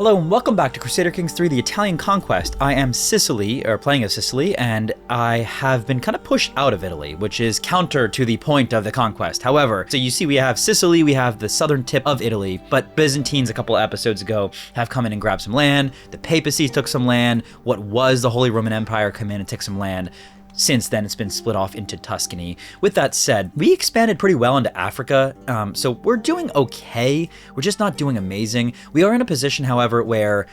Hello and welcome back to Crusader Kings 3, the Italian Conquest. I am Sicily, or playing as Sicily, and I have been kind of pushed out of Italy, which is counter to the point of the conquest. However, so you see we have Sicily, we have the southern tip of Italy, but Byzantines a couple of episodes ago have come in and grabbed some land, the Papacy took some land, what was the Holy Roman Empire come in and took some land. Since then, it's been split off into Tuscany. With that said, we expanded pretty well into Africa, so we're doing okay. We're just not doing amazing. We are in a position, however, where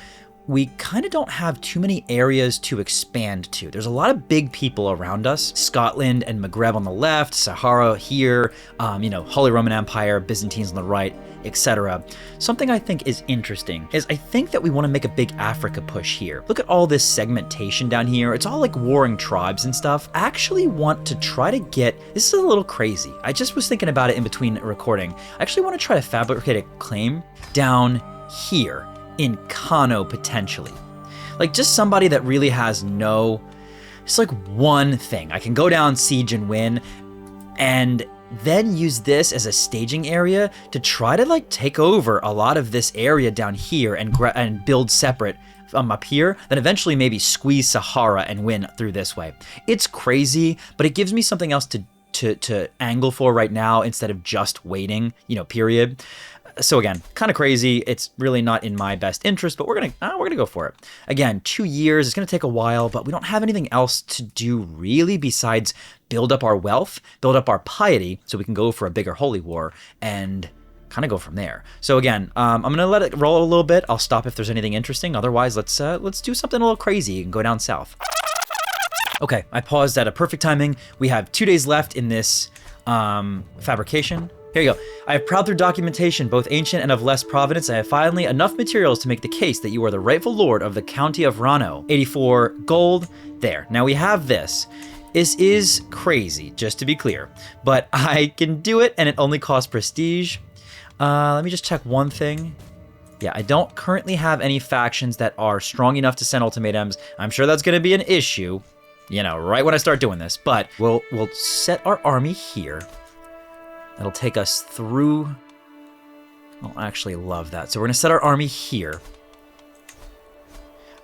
we kind of don't have too many areas to expand to. There's a lot of big people around us. Scotland and Maghreb on the left, Sahara here, Holy Roman Empire, Byzantines on the right, etc. Something I think is interesting is I think that we want to make a big Africa push here. Look at all this segmentation down here. It's all like warring tribes and stuff. I actually want to try to get, this is a little crazy. I just was thinking about it in between recording. I actually want to try to fabricate a claim down here in Kano potentially. Like just somebody that really has it's like one thing. I can go down, siege and win, and then use this as a staging area to try to like take over a lot of this area down here and build separate up here, then eventually maybe squeeze Sahara and win through this way. It's crazy, but it gives me something else to angle for right now instead of just waiting, period. So again, kind of crazy. It's really not in my best interest, but we're gonna go for it. Again, 2 years. It's gonna take a while, but we don't have anything else to do really besides build up our wealth, build up our piety, so we can go for a bigger holy war and kind of go from there. So again, I'm gonna let it roll a little bit. I'll stop if there's anything interesting. Otherwise, let's do something a little crazy and go down south. Okay, I paused at a perfect timing. We have 2 days left in this fabrication. Here you go. I have prowled through documentation, both ancient and of less provenance. I have finally enough materials to make the case that you are the rightful lord of the county of Rano. 84 gold. There. Now we have this. This is crazy, just to be clear. But I can do it, and it only costs prestige. Let me just check one thing. Yeah, I don't currently have any factions that are strong enough to send ultimatums. I'm sure that's going to be an issue, right when I start doing this. But we'll set our army here. That'll take us through. I'll actually love that. So we're going to set our army here.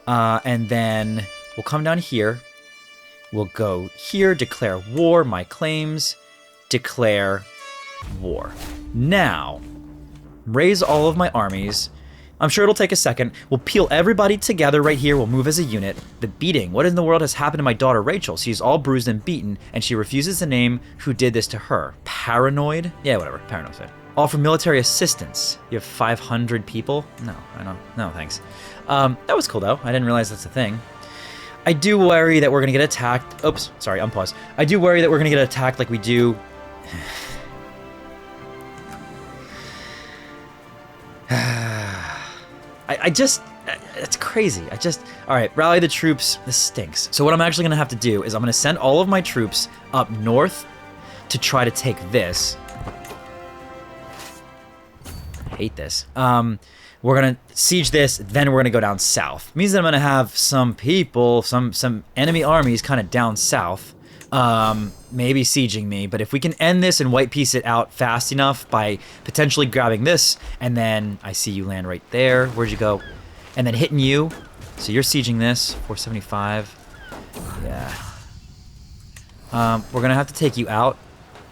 And then we'll come down here. We'll go here, declare war, my claims, declare war. Now, raise all of my armies. I'm sure it'll take a second. We'll peel everybody together right here. We'll move as a unit. The beating. What in the world has happened to my daughter Rachel? She's all bruised and beaten, and she refuses to name who did this to her. Paranoid? Yeah, whatever. Paranoid's fine. All for military assistance. You have 500 people? No, I don't. No, thanks. That was cool, though. I didn't realize that's a thing. I do worry that we're going to get attacked. Oops, sorry, unpause. I do worry that we're going to get attacked like we do. It's crazy. All right, rally the troops. This stinks. So what I'm actually gonna have to do is I'm gonna send all of my troops up north to try to take this. I hate this. We're gonna siege this, then we're gonna go down south. It means that I'm gonna have some people, some enemy armies kind of down south. Maybe sieging me, but if we can end this and white piece it out fast enough by potentially grabbing this, and then I see you land right there. Where'd you go? And then hitting you. So you're sieging this, 475. Yeah. We're gonna have to take you out.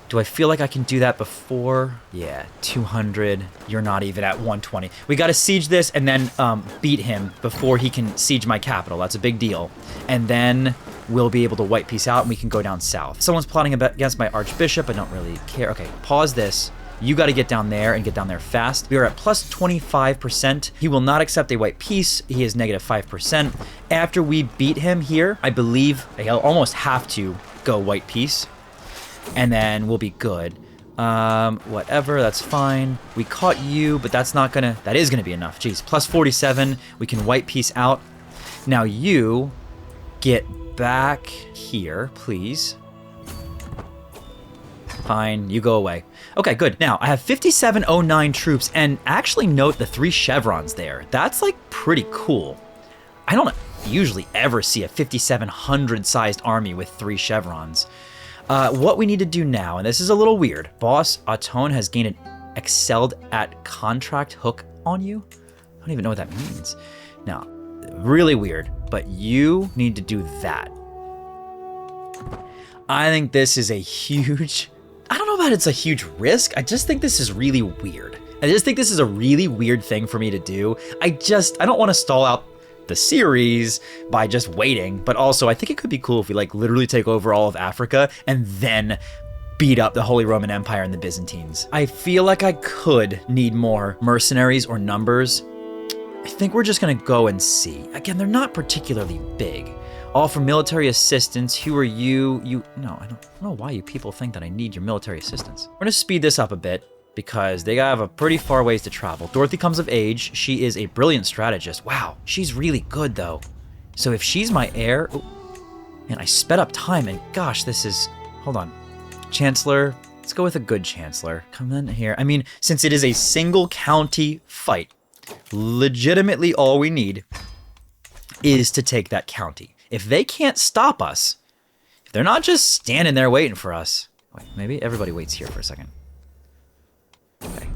Do I feel like I can do that before? Yeah, 200. You're not even at 120. We gotta siege this and then beat him before he can siege my capital. That's a big deal. And then we'll be able to white piece out and we can go down south. Someone's plotting against my archbishop. I don't really care. Okay, pause this. You got to get down there and get down there fast. We are at plus 25%. He will not accept a white peace. He is negative 5%. After we beat him here, I believe he'll almost have to go white peace. And then we'll be good. Whatever, that's fine. We caught you, but that is gonna be enough. Jeez, plus 47. We can white peace out. Now you get back here, please. Fine, you go away. Okay, good. Now, I have 5709 troops, and actually note the 3 chevrons there. That's, like, pretty cool. I don't usually ever see a 5,700-sized army with 3 chevrons. What we need to do now, and this is a little weird. Boss Aton has gained an excelled at contract hook on you. don't even know what that means. Now, really weird, but you need to do that. I think this is a huge... I don't know about it's a huge risk. I just think this is really weird. I just think this is a really weird thing for me to do. I don't want to stall out the series by just waiting, but also I think it could be cool if we like literally take over all of Africa and then beat up the Holy Roman Empire and the Byzantines. I feel like I could need more mercenaries or numbers. I think we're just gonna go and see. Again, they're not particularly big. All for military assistance. Who are you? No, I don't know why you people think that I need your military assistance. We're gonna speed this up a bit because they have a pretty far ways to travel. Dorothy comes of age. She is a brilliant strategist. Wow, she's really good though. So if she's my heir, and I sped up time and gosh, this is, hold on. Chancellor, let's go with a good chancellor. Come in here. I mean, since it is a single county fight, legitimately all we need is to take that county. If they can't stop us, if they're not just standing there waiting for us, wait, maybe everybody waits here for a second. Okay.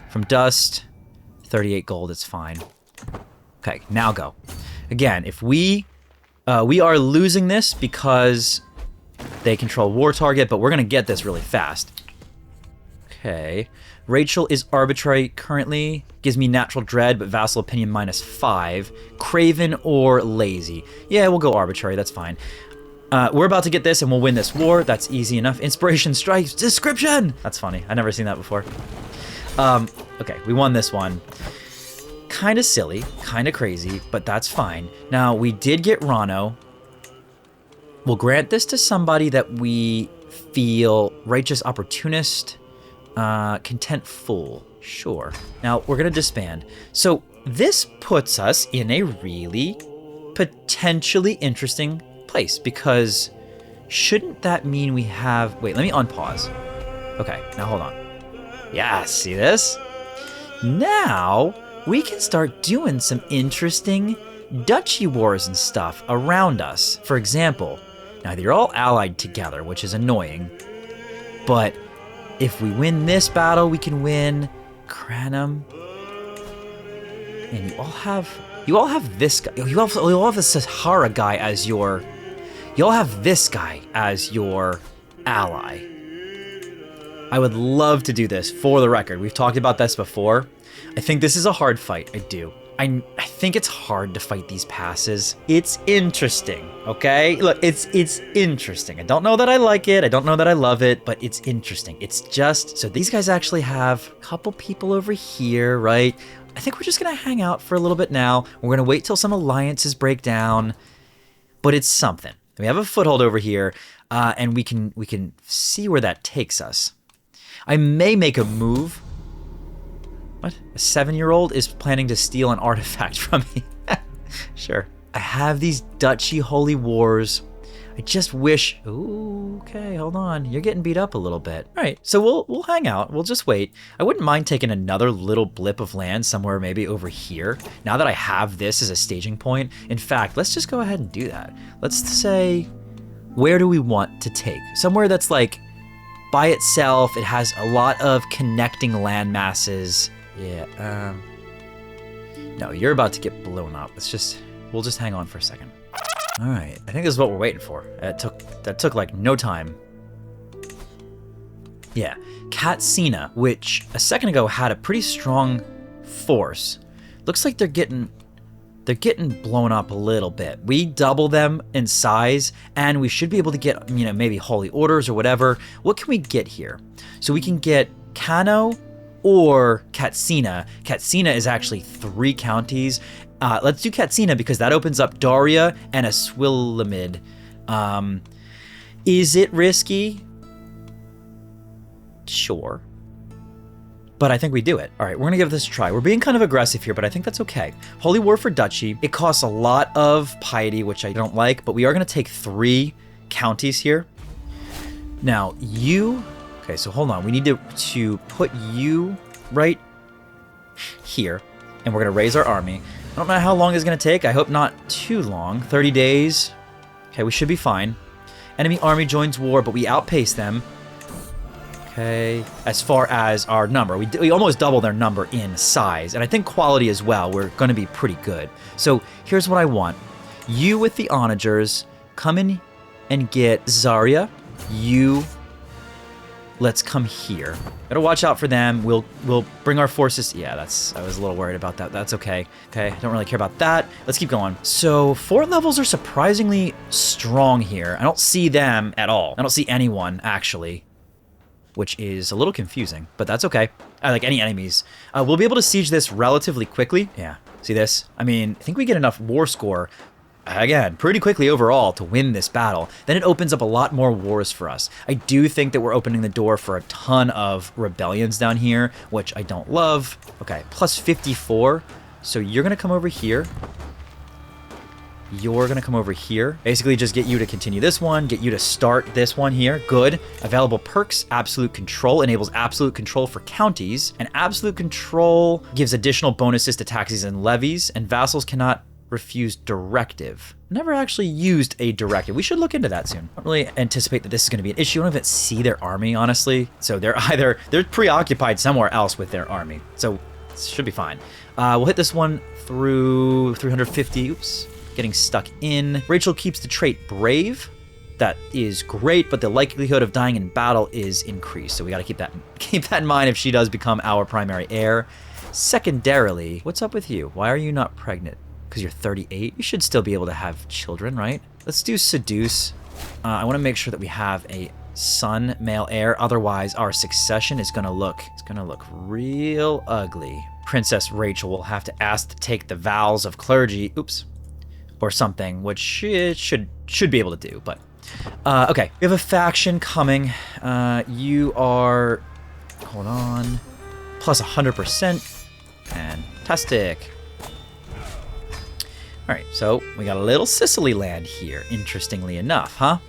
From dust, 38 gold, it's fine. Okay, now go. Again, if we are losing this because they control war target, but we're gonna get this really fast. Okay. Rachel is arbitrary currently. Gives me natural dread, but vassal opinion -5. Craven or lazy. Yeah, we'll go arbitrary, that's fine. We're about to get this and we'll win this war. That's easy enough. Inspiration strikes. Description! That's funny. I've never seen that before. Okay, we won this one. Kind of silly, kind of crazy, but that's fine. Now, we did get Rano. We'll grant this to somebody that we feel righteous opportunist, content fool. Sure. Now, we're going to disband. So, this puts us in a really potentially interesting place because shouldn't that mean we have... Wait, let me unpause. Okay, now hold on. Yeah, see this? Now, we can start doing some interesting duchy wars and stuff around us. For example, now they're all allied together, which is annoying, but if we win this battle, we can win Cranham. And you all have this guy. You all have the Sahara guy as your... You all have this guy as your ally. I would love to do this, for the record. We've talked about this before. I think this is a hard fight. I do. I think it's hard to fight these passes. It's interesting, okay? Look, it's interesting. I don't know that I like it. I don't know that I love it, but it's interesting. It's just... So these guys actually have a couple people over here, right? I think we're just going to hang out for a little bit now. We're going to wait till some alliances break down, but it's something. We have a foothold over here, and we can see where that takes us. I may make a move. What? A 7-year-old is planning to steal an artifact from me. Sure. I have these duchy holy wars. I just wish... Ooh, okay, hold on. You're getting beat up a little bit. All right, so we'll hang out. We'll just wait. I wouldn't mind taking another little blip of land somewhere maybe over here. Now that I have this as a staging point. In fact, let's just go ahead and do that. Let's say, where do we want to take? Somewhere that's like by itself. It has a lot of connecting land masses. Yeah, no, you're about to get blown up. We'll just hang on for a second. All right, I think this is what we're waiting for. That took like no time. Yeah, Katsina, which a second ago had a pretty strong force. Looks like they're getting blown up a little bit. We double them in size, and we should be able to get, maybe holy orders or whatever. What can we get here? So we can get Kano or Katsina. Katsina is actually 3 counties. Let's do Katsina because that opens up Daria and Aswilamid. Is it risky? Sure. But I think we do it. All right, we're gonna give this a try. We're being kind of aggressive here, but I think that's okay. Holy War for Duchy. It costs a lot of piety, which I don't like, but we are gonna take 3 counties here. Now, okay, so hold on. We need to put you right here, and we're gonna raise our army. I don't know how long it's gonna take. I hope not too long. 30 days. Okay, we should be fine. Enemy army joins war, but we outpace them. Okay, as far as our number, we almost double their number in size, and I think quality as well, we're going to be pretty good. So here's what I want. You with the onagers, come in and get Zarya. You, let's come here. Gotta watch out for them. We'll bring our forces. Yeah, I was a little worried about that. That's okay. Okay, don't really care about that. Let's keep going. So fort levels are surprisingly strong here. I don't see them at all. I don't see anyone, actually, which is a little confusing, but that's okay. I like any enemies. We'll be able to siege this relatively quickly. Yeah, see this? I mean, I think we get enough war score, again, pretty quickly overall to win this battle. Then it opens up a lot more wars for us. I do think that we're opening the door for a ton of rebellions down here, which I don't love. Okay, plus 54. So you're gonna come over here. You're gonna come over here. Basically just get you to continue this one, get you to start this one here. Good. Available perks, absolute control enables absolute control for counties, and absolute control gives additional bonuses to taxes and levies, and vassals cannot refuse directive. Never actually used a directive. We should look into that soon. I don't really anticipate that this is gonna be an issue. I don't even see their army, honestly. So they're preoccupied somewhere else with their army. So it should be fine. We'll hit this one through 350. Oops. Getting stuck in. Rachel keeps the trait brave. That is great, but the likelihood of dying in battle is increased. So we got to keep that in mind if she does become our primary heir. Secondarily, what's up with you? Why are you not pregnant? Because you're 38? You should still be able to have children, right? Let's do seduce. I want to make sure that we have a son, male heir. Otherwise, our succession is going to look real ugly. Princess Rachel will have to ask to take the vows of clergy. Oops. Or something, which it should be able to do, but okay. We have a faction coming. You are, hold on, plus 100%. Fantastic. All right, so we got a little Sicily land here, interestingly enough, huh?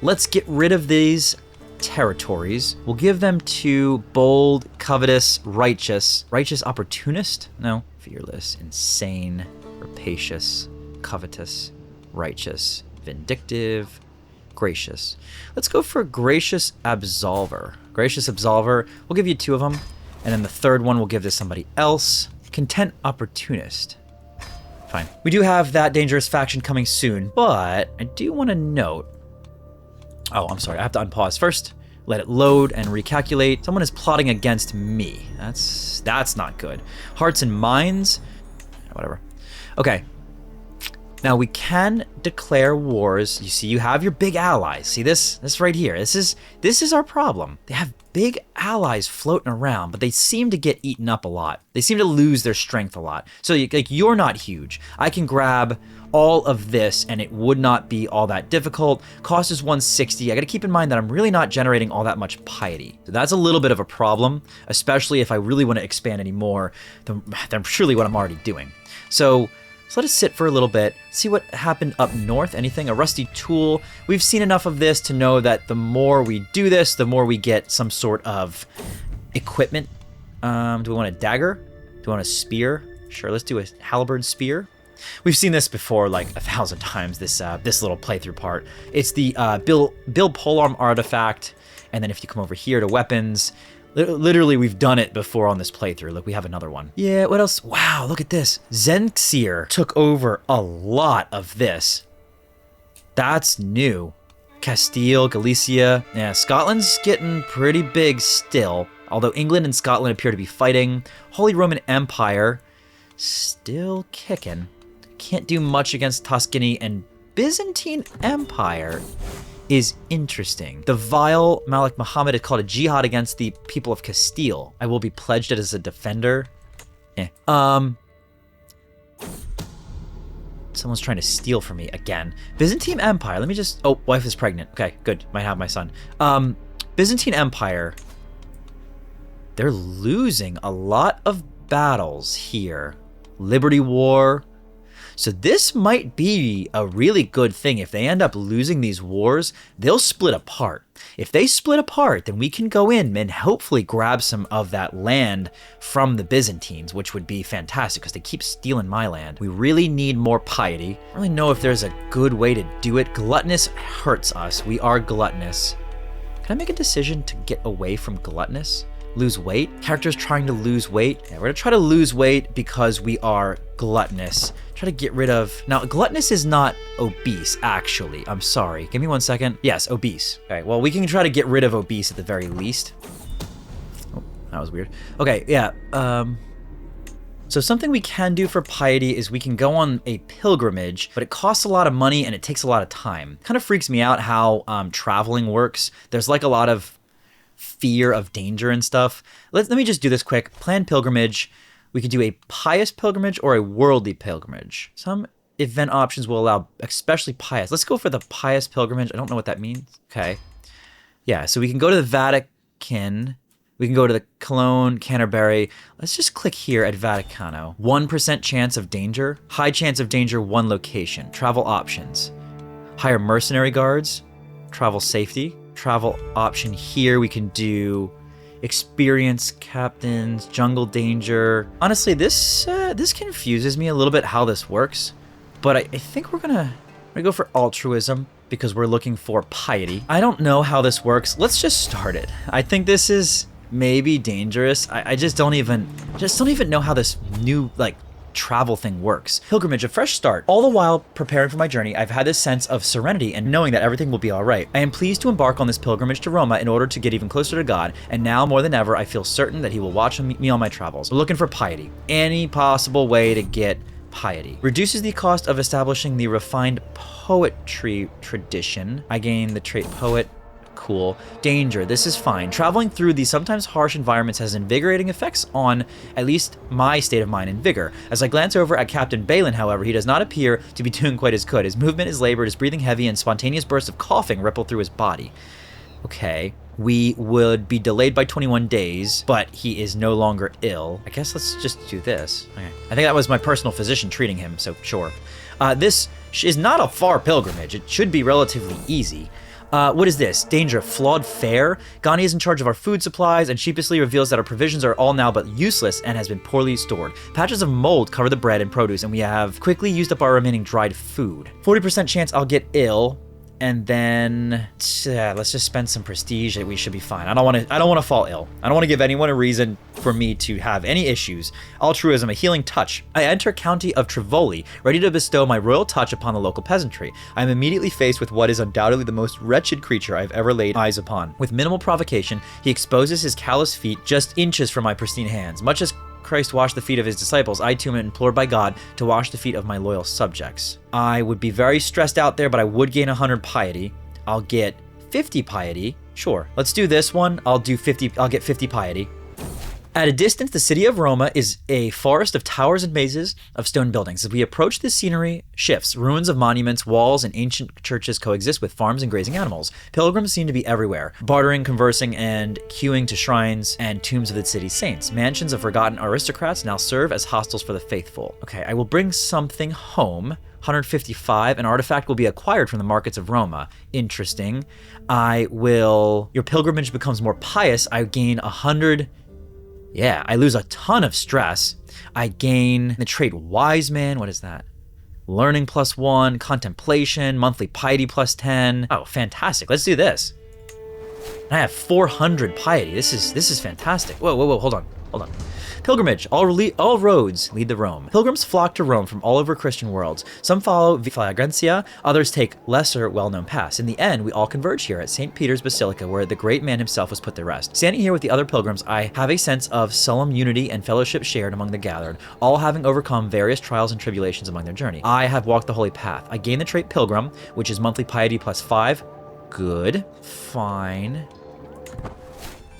Let's get rid of these territories. We'll give them to bold, covetous, righteous opportunist? No, fearless, insane, rapacious, covetous, righteous, vindictive, gracious. Let's go for gracious absolver. Gracious absolver, we'll give you 2 of them, and then the third one we'll give to somebody else. Content opportunist. Fine. We do have that dangerous faction coming soon, but I do want to note... Oh, I'm sorry, I have to unpause first. Let it load and recalculate. Someone is plotting against me. That's not good. Hearts and minds? Whatever. Okay. Now we can declare wars. You see, you have your big allies. See this right here. This is our problem. They have big allies floating around, but they seem to get eaten up a lot. They seem to lose their strength a lot. So like you're not huge. I can grab all of this and it would not be all that difficult. Cost is 160. I got to keep in mind that I'm really not generating all that much piety. So that's a little bit of a problem, especially if I really want to expand any more than surely what I'm already doing. So let us sit for a little bit, see what happened up north. Anything? A rusty tool. We've seen enough of this to know that the more we do this, the more we get some sort of equipment. Do we want a dagger? Do we want a spear? Sure, let's do a halberd spear. We've seen this before like 1,000 times, this little playthrough part. It's the build polearm artifact, and then if you come over here to weapons, literally we've done it before on this playthrough. Look, we have another one. Yeah, what else? Wow, look at this. Zenxir took over a lot of this. That's new. Castile, Galicia. Yeah, Scotland's getting pretty big still, although England and Scotland appear to be fighting. Holy Roman Empire, still kicking. Can't do much against Tuscany, and Byzantine Empire is interesting. The vile Malik Muhammad is called a jihad against the people of Castile. I will be pledged as a defender. Someone's trying to steal from me again. Byzantine Empire, let me just... Oh, wife is pregnant. Okay, good. Might have my son. Byzantine Empire, they're losing a lot of battles here. Liberty War. So this might be a really good thing. If they end up losing these wars, they'll split apart. If they split apart, then we can go in and hopefully grab some of that land from the Byzantines, which would be fantastic because they keep stealing my land. We really need more piety. I don't really know if there's a good way to do it. Gluttonous hurts us. We are gluttonous. Can I make a decision to get away from gluttonous? Lose weight? Characters trying to lose weight. Yeah, we're gonna try to lose weight because we are gluttonous. Try to get rid of... Now, gluttonous is not obese, actually. I'm sorry. Give me 1 second. Yes, obese. Okay, well, we can try to get rid of obese at the very least. Oh, that was weird. Okay, yeah. So something we can do for piety is we can go on a pilgrimage, but it costs a lot of money and it takes a lot of time. Kind of freaks me out how traveling works. There's like a lot of fear of danger and stuff. Let me just do this quick. Plan pilgrimage. We could do a pious pilgrimage or a worldly pilgrimage. Some event options will allow, especially pious. Let's go for the pious pilgrimage. I don't know what that means. Okay. Yeah, so we can go to the Vatican. We can go to the Cologne, Canterbury. Let's just click here at Vaticano. 1% chance of danger. High chance of danger, 1 location. Travel options. Hire mercenary guards. Travel safety. Travel option here, we can do experienced captains, jungle danger. Honestly, this confuses me a little bit how this works, but I think we're gonna go for altruism because we're looking for piety. I don't know how this works. Let's just start it. I think this is maybe dangerous. I just don't even know how this new travel thing works. Pilgrimage, a fresh start. All the while preparing for my journey, I've had this sense of serenity and knowing that everything will be all right. I am pleased to embark on this pilgrimage to Roma in order to get even closer to God, and now more than ever, I feel certain that he will watch me on my travels. We're looking for piety. Any possible way to get piety. Reduces the cost of establishing the refined poetry tradition. I gain the trait poet. Cool. Danger. This is fine. Traveling through these sometimes harsh environments has invigorating effects on at least my state of mind and vigor. As I glance over at Captain Balin, however, he does not appear to be doing quite as good. His movement is labored, his breathing heavy, and spontaneous bursts of coughing ripple through his body. Okay. We would be delayed by 21 days, but he is no longer ill. I guess let's just do this. Okay. I think that was my personal physician treating him, so sure. This is not a far pilgrimage. It should be relatively easy. What is this? Danger. Flawed fare? Ghani is in charge of our food supplies and sheepishly reveals that our provisions are all now but useless and has been poorly stored. Patches of mold cover the bread and produce, and we have quickly used up our remaining dried food. 40% chance I'll get ill, and then let's just spend some prestige. We should be fine. I don't want to fall ill. I don't want to give anyone a reason for me to have any issues. Altruism, a healing touch. I enter County of Trivoli, ready to bestow my royal touch upon the local peasantry. I am immediately faced with what is undoubtedly the most wretched creature I've ever laid eyes upon. With minimal provocation, he exposes his callous feet just inches from my pristine hands. Much as Christ washed the feet of his disciples, I too am implored by God to wash the feet of my loyal subjects. I would be very stressed out there, but I would gain 100 piety. I'll get 50 piety. Sure, let's do this one. I'll get 50 piety. At a distance, the city of Roma is a forest of towers and mazes of stone buildings. As we approach, this scenery shifts. Ruins of monuments, walls, and ancient churches coexist with farms and grazing animals. Pilgrims seem to be everywhere, bartering, conversing, and queuing to shrines and tombs of the city's saints. Mansions of forgotten aristocrats now serve as hostels for the faithful. Okay, I will bring something home. 155, an artifact will be acquired from the markets of Roma. Interesting. Your pilgrimage becomes more pious. I gain 100... Yeah, I lose a ton of stress. I gain the trait Wise Man. What is that? Learning +1, contemplation, monthly piety +10. Oh, fantastic. Let's do this. I have 400 piety. This is fantastic. Whoa, hold on. Pilgrimage. All roads lead to Rome. Pilgrims flock to Rome from all over Christian worlds. Some follow Flagrantia, others take lesser well-known paths. In the end, we all converge here at St. Peter's Basilica, where the great man himself was put to rest. Standing here with the other pilgrims, I have a sense of solemn unity and fellowship shared among the gathered, all having overcome various trials and tribulations among their journey. I have walked the holy path. I gain the trait Pilgrim, which is monthly piety +5. Good. Fine.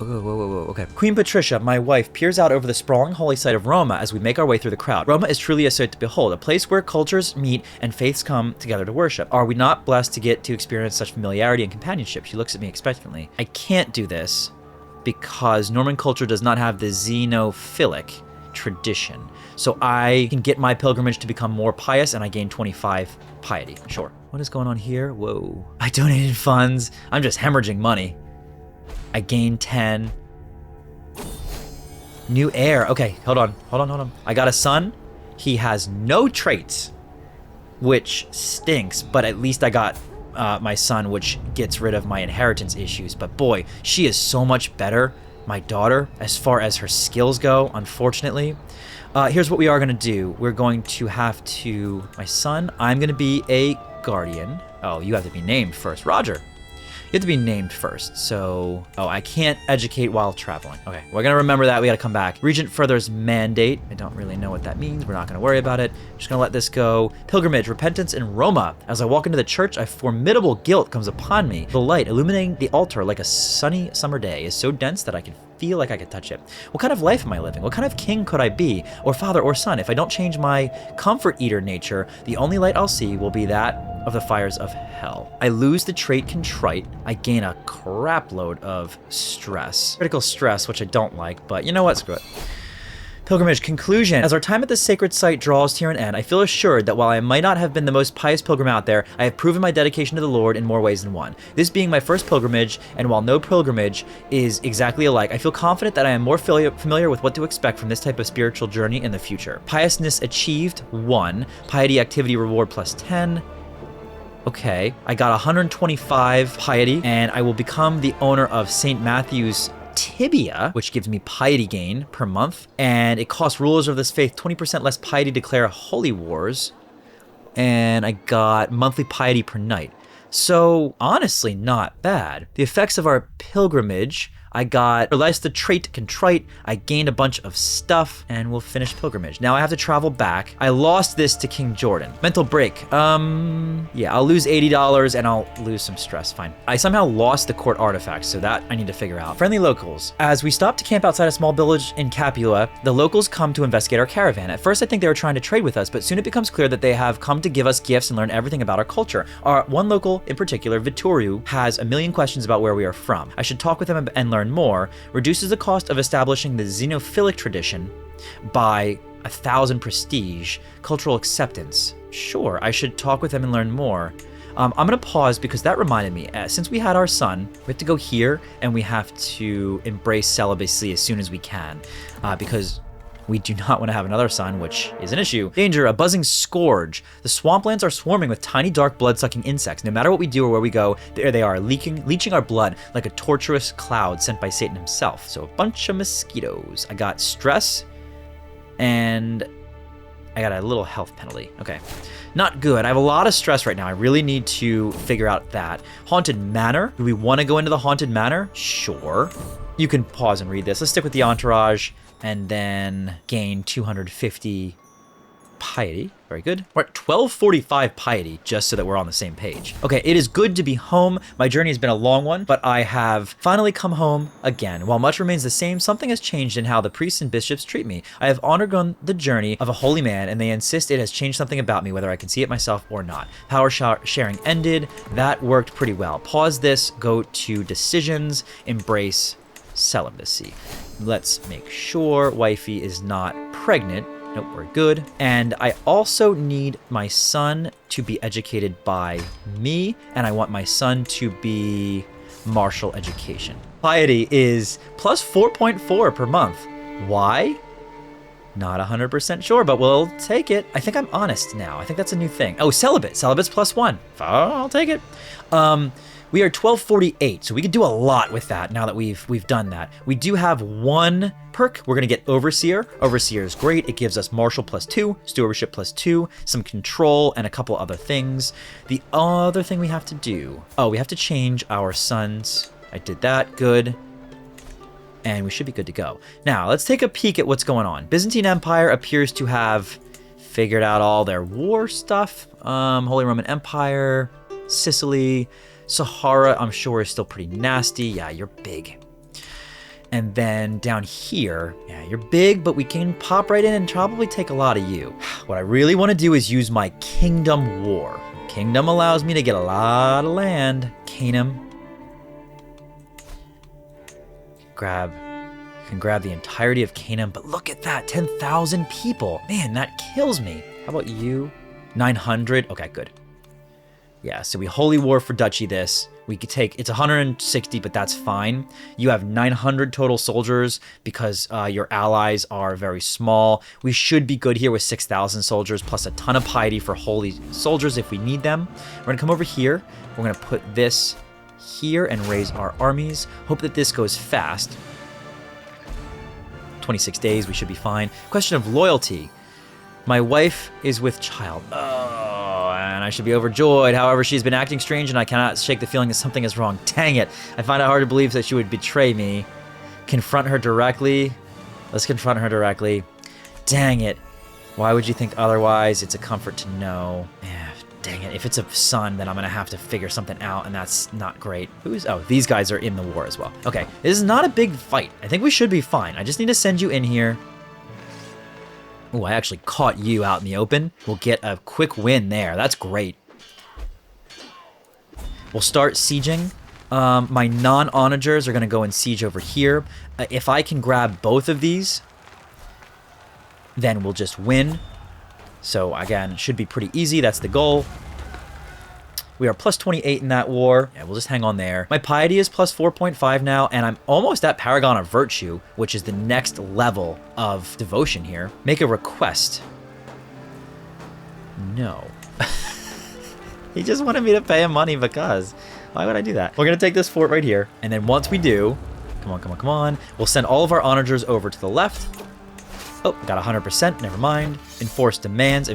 Whoa, okay. Queen Patricia, my wife, peers out over the sprawling holy site of Roma as we make our way through the crowd. Roma is truly a sight to behold, a place where cultures meet and faiths come together to worship. Are we not blessed to get to experience such familiarity and companionship? She looks at me expectantly. I can't do this because Norman culture does not have the xenophilic tradition. So I can get my pilgrimage to become more pious and I gain 25 piety. Sure. What is going on here? Whoa. I donated funds. I'm just hemorrhaging money. I gain 10. New heir. Okay, hold on. I got a son. He has no traits, which stinks, but at least I got my son, which gets rid of my inheritance issues. But boy, she is so much better, my daughter, as far as her skills go, unfortunately. Here's what we are going to do. We're going to have to... My son, I'm going to be a guardian. Oh, you have to be named first. Roger. You have to be named first. So, oh, I can't educate while traveling. Okay, we're going to remember that. We got to come back. Regent furthers mandate. I don't really know what that means. We're not going to worry about it. Just going to let this go. Pilgrimage, repentance in Roma. As I walk into the church, a formidable guilt comes upon me. The light illuminating the altar like a sunny summer day is so dense that I can feel like I could touch it. What kind of life am I living? What kind of king could I be, or father or son? If I don't change my comfort eater nature, the only light I'll see will be that of the fires of hell. I lose the trait contrite. I gain a crap load of stress. Critical stress, which I don't like, but you know what? Screw it. Pilgrimage conclusion. As our time at this sacred site draws to an end, I feel assured that while I might not have been the most pious pilgrim out there, I have proven my dedication to the Lord in more ways than one. This being my first pilgrimage, and while no pilgrimage is exactly alike, I feel confident that I am more familiar with what to expect from this type of spiritual journey in the future. Piousness achieved, 1. Piety activity reward plus 10. Okay, I got 125 piety, and I will become the owner of St. Matthew's Tibia, which gives me piety gain per month, and it costs rulers of this faith 20% less piety to declare holy wars, and I got monthly piety per night. So honestly, not bad. The effects of our pilgrimage, I realized the trait contrite, I gained a bunch of stuff, and we'll finish pilgrimage. Now I have to travel back. I lost this to King Jordan. Mental break. Yeah, I'll lose $80 and I'll lose some stress, fine. I somehow lost the court artifacts, so that I need to figure out. Friendly locals. As we stop to camp outside a small village in Capua, the locals come to investigate our caravan. At first I think they were trying to trade with us, but soon it becomes clear that they have come to give us gifts and learn everything about our culture. Our one local in particular, Vittorio, has a million questions about where we are from. I should talk with him and learn more. Reduces the cost of establishing the xenophilic tradition by 1,000 prestige. Cultural acceptance. Sure, I should talk with him and learn more. I'm going to pause because that reminded me, since we had our son, we have to go here and we have to embrace celibacy as soon as we can, because we do not want to have another son, which is an issue. Danger, a buzzing scourge. The swamplands are swarming with tiny, dark, blood-sucking insects. No matter what we do or where we go, there they are, leeching our blood like a torturous cloud sent by Satan himself. So a bunch of mosquitoes. I got stress, and I got a little health penalty. Okay, not good. I have a lot of stress right now. I really need to figure out that. Haunted Manor. Do we want to go into the Haunted Manor? Sure. You can pause and read this. Let's stick with the entourage, and then gain 250 piety. Very good. We're at 1245 piety, just so that we're on the same page. Okay, it is good to be home. My journey has been a long one, but I have finally come home again. While much remains the same, something has changed in how the priests and bishops treat me. I have undergone the journey of a holy man, and they insist it has changed something about me, whether I can see it myself or not. Power sharing ended. That worked pretty well. Pause this, go to decisions, embrace celibacy. Let's make sure wifey is not pregnant. Nope, we're good. And I also need my son to be educated by me, and I want my son to be martial education. Piety is plus 4.4 per month. Why? Not 100% sure, but we'll take it. I think I'm honest now. I think that's a new thing. Oh, celibate. Celibate's plus 1. Oh, I'll take it. We are 1248, so we could do a lot with that now that we've done that. We do have one perk. We're going to get Overseer. Overseer is great. It gives us Martial plus 2, Stewardship plus 2, some control, and a couple other things. The other thing we have to do... Oh, we have to change our sons. I did that. Good. And we should be good to go. Now, let's take a peek at what's going on. Byzantine Empire appears to have figured out all their war stuff. Holy Roman Empire, Sicily... Sahara, I'm sure, is still pretty nasty. Yeah, you're big. And then down here, yeah, you're big, but we can pop right in and probably take a lot of you. What I really want to do is use my Kingdom War. Kingdom allows me to get a lot of land. Canaan. Can grab the entirety of Canaan, but look at that, 10,000 people. Man, that kills me. How about you? 900? Okay, good. Yeah, so we holy war for duchy this. We could take, it's 160, but that's fine. You have 900 total soldiers because your allies are very small. We should be good here with 6,000 soldiers plus a ton of piety for holy soldiers if we need them. We're gonna come over here. We're gonna put this here and raise our armies. Hope that this goes fast. 26 days, we should be fine. Question of loyalty. My wife is with child. Oh, and I should be overjoyed. However, she's been acting strange and I cannot shake the feeling that something is wrong. Dang it. I find it hard to believe that she would betray me. Confront her directly. Let's confront her directly. Dang it. Why would you think otherwise? It's a comfort to know. Yeah, dang it. If it's a son, then I'm going to have to figure something out, and that's not great. Oh, these guys are in the war as well. Okay, this is not a big fight. I think we should be fine. I just need to send you in here. Oh, I actually caught you out in the open. We'll get a quick win there. That's great. We'll start sieging. My non-onagers are going to go and siege over here. If I can grab both of these, then we'll just win. So, again, it should be pretty easy. That's the goal. We are plus 28 in that war. Yeah, we'll just hang on there. My piety is plus 4.5 now, and I'm almost at Paragon of Virtue, which is the next level of devotion here. Make a request. No. He just wanted me to pay him money because. Why would I do that? We're going to take this fort right here, and then once we do, come on, come on, come on, we'll send all of our onagers over to the left. Oh, got 100%, never mind. Enforce demands,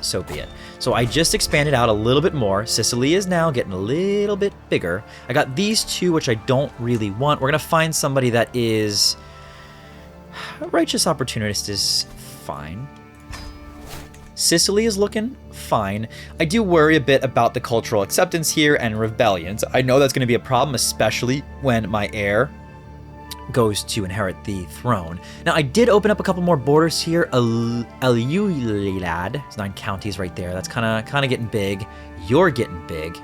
so be it. So I just expanded out a little bit more. Sicily is now getting a little bit bigger. I got these two, which I don't really want. We're going to find somebody that is... A righteous opportunist is fine. Sicily is looking fine. I do worry a bit about the cultural acceptance here and rebellions. I know that's going to be a problem, especially when my heir goes to inherit the throne. Now, I did open up a couple more borders here. Alulilad. It's 9 counties right there. That's kind of getting big. You're getting big.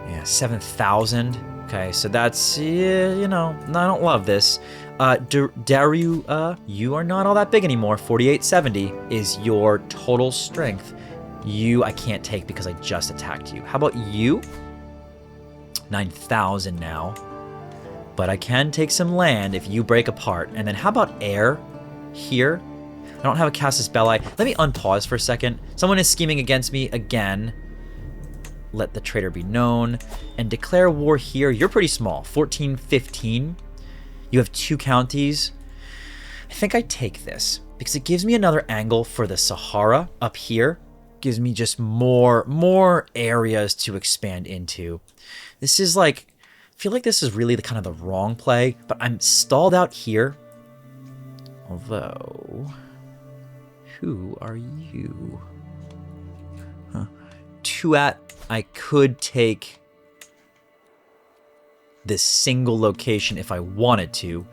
Yeah, 7,000. Okay, so that's, yeah, you know, I don't love this. Daru, you are not all that big anymore. 4870 is your total strength. You, I can't take because I just attacked you. How about you? 9,000 now. But I can take some land if you break apart. And then how about air here? I don't have a Casus Belli. Let me unpause for a second. Someone is scheming against me again. Let the traitor be known. And declare war here. You're pretty small. 14, 15. You have 2 counties. I think I take this because it gives me another angle for the Sahara up here. Gives me just more areas to expand into. This is like, I feel like this is really the kind of the wrong play, but I'm stalled out here. Although, who are you? Huh. Tuat, I could take this single location if I wanted to.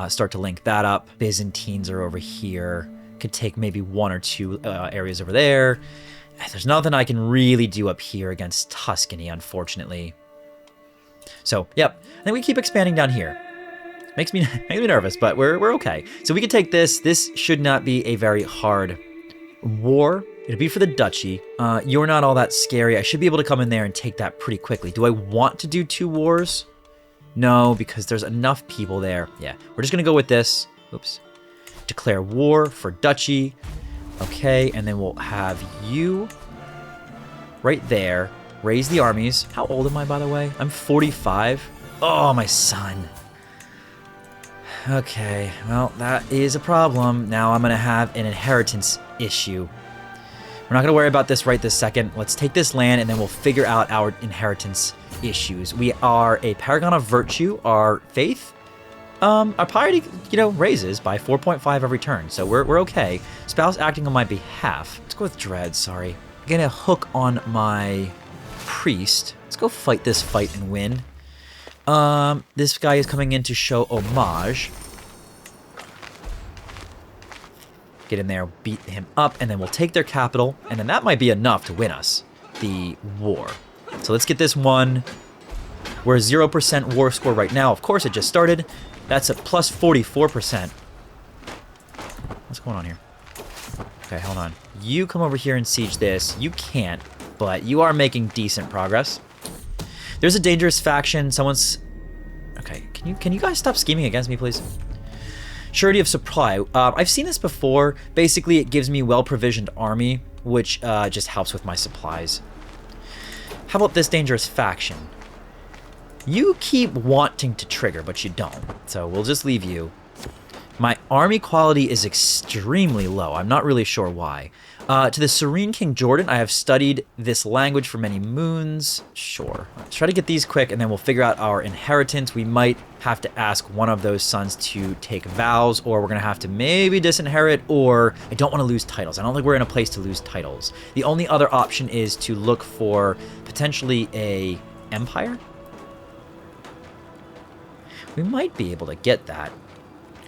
Start to link that up. Byzantines are over here. Could take maybe 1 or 2 areas over there. There's nothing I can really do up here against Tuscany, unfortunately. So, yep, I think we keep expanding down here. Makes me nervous, but we're okay. So we can take this. This should not be a very hard war. It'll be for the duchy. You're not all that scary. I should be able to come in there and take that pretty quickly. Do I want to do 2 wars? No, because there's enough people there. Yeah, we're just going to go with this. Oops. Declare war for duchy. Okay, and then we'll have you right there. Raise the armies. How old am I, by the way? I'm 45. Oh, my son. Okay, well, that is a problem. Now I'm going to have an inheritance issue. We're not going to worry about this right this second. Let's take this land, and then we'll figure out our inheritance issues. We are a Paragon of Virtue. Our faith, our piety, raises by 4.5 every turn, so we're okay. Spouse acting on my behalf. Let's go with Dread, sorry. I'm going to hook on my priest. Let's go fight this fight and win. This guy is coming in to show homage. Get in there, beat him up, and then we'll take their capital, and then that might be enough to win us the war. So let's get this one. We're a 0% war score right now. Of course, it just started. That's a plus 44%. What's going on here? Okay, hold on. You come over here and siege this. You can't, but you are making decent progress. There's a dangerous faction. Someone's... Okay, can you guys stop scheming against me, please? Surety of supply. I've seen this before. Basically, it gives me well-provisioned army, which just helps with my supplies. How about this dangerous faction? You keep wanting to trigger, but you don't. So we'll just leave you. My army quality is extremely low. I'm not really sure why. To the Serene King Jordan, I have studied this language for many moons. Sure. Let's try to get these quick, and then we'll figure out our inheritance. We might have to ask one of those sons to take vows, or we're going to have to maybe disinherit, or I don't want to lose titles. I don't think we're in a place to lose titles. The only other option is to look for potentially a empire. We might be able to get that.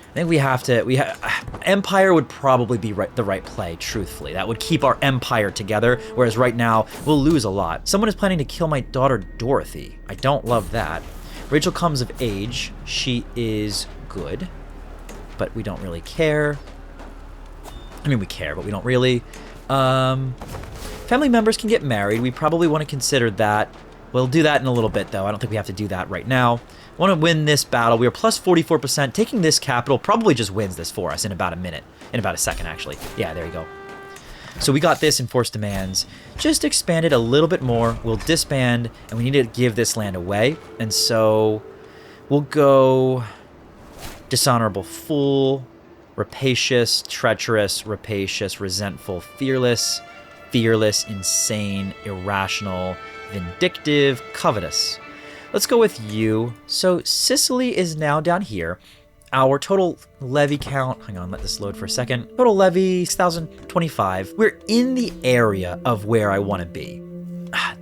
I think we have to, Empire would probably be the right play, truthfully. That would keep our empire together, whereas right now, we'll lose a lot. Someone is planning to kill my daughter, Dorothy. I don't love that. Rachel comes of age. She is good, but we don't really care. I mean, we care, but we don't really. Family members can get married. We probably want to consider that. We'll do that in a little bit, though. I don't think we have to do that right now. Want to win this battle. We are plus 44%. Taking this capital probably just wins this for us in about a minute. In about a second, actually. Yeah, there you go. So we got this enforced demands. Just expand it a little bit more. We'll disband, and we need to give this land away. And so we'll go dishonorable fool, rapacious, treacherous, rapacious, resentful, fearless, insane, irrational, vindictive, covetous. Let's go with you. So Sicily is now down here. Our total levy count, hang on, let this load for a second. Total levy, 6,025. We're in the area of where I want to be.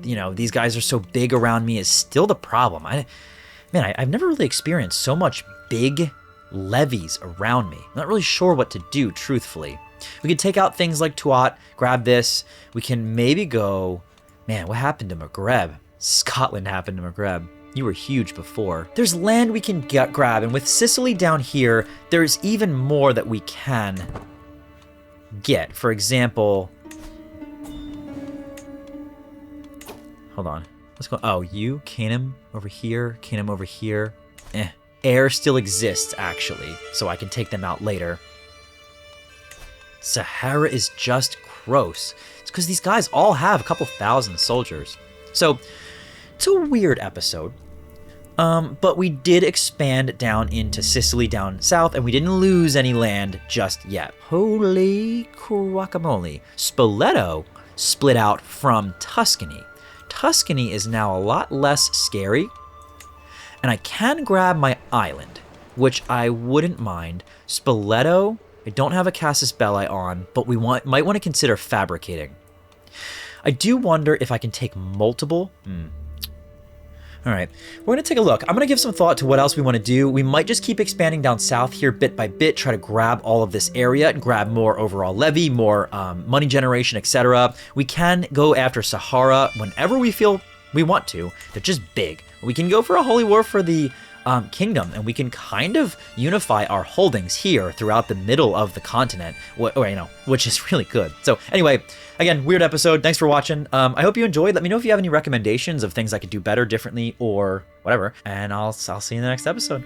You know, these guys are so big around me is still the problem. I've never really experienced so much big levies around me. I'm not really sure what to do, truthfully. We could take out things like Tuat, grab this. We can maybe go, man, what happened to Maghreb? Scotland happened to Maghreb. You were huge before. There's land we can grab, and with Sicily down here, there's even more that we can get. For example, hold on. Let's go. Oh, you, Canaan over here, Canaan over here. Air still exists, actually, so I can take them out later. Sahara is just gross. It's because these guys all have a couple thousand soldiers. So, it's a weird episode. But we did expand down into Sicily down south, and we didn't lose any land just yet. Holy guacamole. Spoleto split out from Tuscany. Tuscany is now a lot less scary, and I can grab my island, which I wouldn't mind. Spoleto, I don't have a casus belli on, but we might want to consider fabricating. I do wonder if I can take multiple. All right, we're going to take a look. I'm going to give some thought to what else we want to do. We might just keep expanding down south here bit by bit, try to grab all of this area and grab more overall levy, more money generation, etc. We can go after Sahara whenever we feel we want to. They're just big. We can go for a holy war for the kingdom, and we can kind of unify our holdings here throughout the middle of the continent, which is really good. So anyway, again, weird episode. Thanks for watching. I hope you enjoyed. Let me know if you have any recommendations of things I could do better, differently, or whatever, and I'll see you in the next episode.